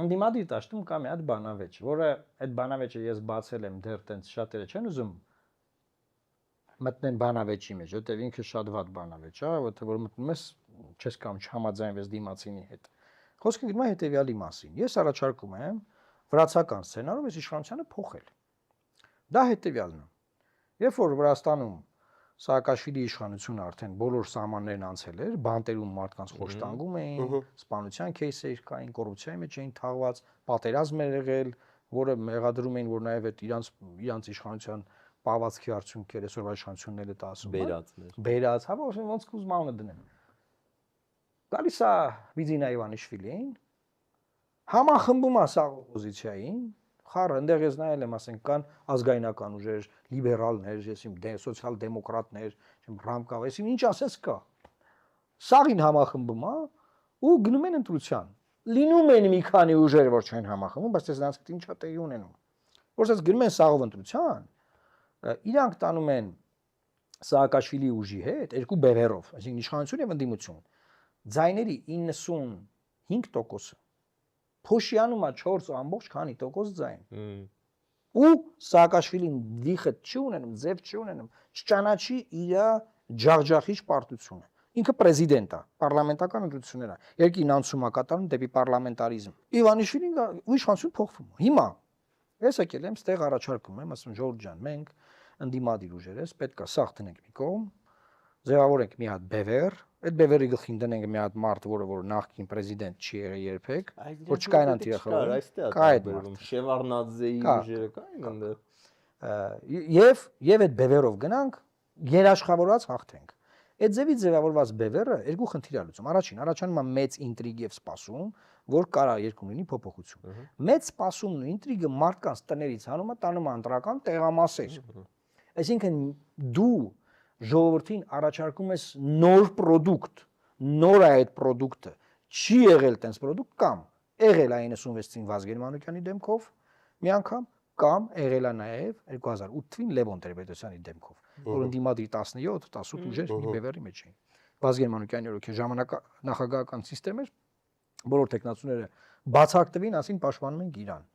Անդիմադիր դաշտում կա մի հատ բանավեճ, որը այդ բանավեճը ես բացել եմ դեռ տենց շատերը չեն ուզում մտնեն բանավեճի մեջ, որտեղ ինքը շատ վատ բանավեճ է, որտեղ որ մտնում ես չես կամ չհամաձայնվես դիմացինի հետ։ Խոսքը գնում է հետևյալի մասին։ Ես առաջարկում եմ վրացական սցենարով այս իշխանությունը փոխել։ Դա հետևյալն է։ Երբ որ Վրաստանում Սաակաշվիլի իշխանությունը արդեն բոլոր սահմաններն անցել էր, բանտերում մարդկանց խոշտանգում էին, սպանության քեյսեր կային, կոռուպցիայի մեջ էին թաղված, պատերազմ էր եղել, որը մեղադրում էին, որ նաև այդ իրանց իշխանության պահվածքի արդյունքեր այսօրվա իշխանությունները դա ասում են։ Բերած, հա, ոնց կուզում անունը դնեն։ Գալիս է Վիզինա Իվանիշվիլին, համախմբում է սաղ օպոզիցիային, խառը, այնտեղ ես նայել եմ, ասենք, կան ազգայնական ուժեր, լիբերալներ, եսիմ սոցիալ-դեմոկրատներ, ռամկավ, եսիմ ինչ ասես կա։ Սաղին համախմբում է ու գնում են ընտրության։ Լինում են մի քանի ուժեր, որ չեն համախմբում, բայց դες նրանց ինչ է տեղի ունենում։ Որովհետեւ գնում են սաղով ընտրության, իրանք տանում են Սաակաշվիլի ուժի հետ երկու բևեռով, այսինքն իշխանություն եւ ընդդիմություն։ Ձայների 95%-ը Փոշյանում է 4% ձայն։ Ու Սաակաշվիլին դիխը չի ունենում, ձև չի ունենում, չճանաչի իր ջախջախիչ պարտությունը։ Ինքը պրեզիդենտ է, պարլամենտական ընտրություններ է։ Երկին անցում է կատարում դեպի պարլամենտարիզմ։ Իվանիշվիլին ու իշխանություն փոխվում է։ Հիմա ես եկել եմ, ստեղ առաջարկում եմ, ասում Ժորժ ջան, մենք ընդդիմադիր ուժերես պետք է սաղ դնենք մի կողմ, ձևավորենք մի հատ բևեռ, այդ բևեռի գլխին դնենք մի հատ մարդ, որը նախկին պրեզիդենտ չի եղել երբեք, որ չկային անտիրախորը, կա այդ մարդ։ Շևարնաձեի ուժերը կային այնտեղ։ Եվ այդ բևեռով գնանք, երաշխավորված հաղթենք։ Այդ ձևից ձևավորված բևեռը երկու խնդիր է լուծում։ Առաջանում է մեծ ինտրիգ եւ սպասում, որ կարա երկում լինի փոփոխություն։ Մեծ սպասումն ու ինտրիգը մարդկանց տներից հանում է, տանում անտրական տեղամասեր։ Այսինքն դու ժողովրդին առաջարկում ես նոր պրոդուկտ, նոր է այդ պրոդուկտը, չի եղել տենց պրոդուկտ կամ եղել է 96-ին Վազգեն Մանուկյանի դեմքով մի անգամ կամ եղել է նաև 2008 թվին Լևոն Տեր-Պետրոսյանի դեմքով, որ ընդդիմադիր 17-18 ուժեր մի բևեռի մեջ էին։ Վազգեն Մանուկյանի օրոք ժամանակա նախագահական համակարգ էր, բոլոր տեխնացուները բացակտվին, ասին պաշտպանում ենք Իրան։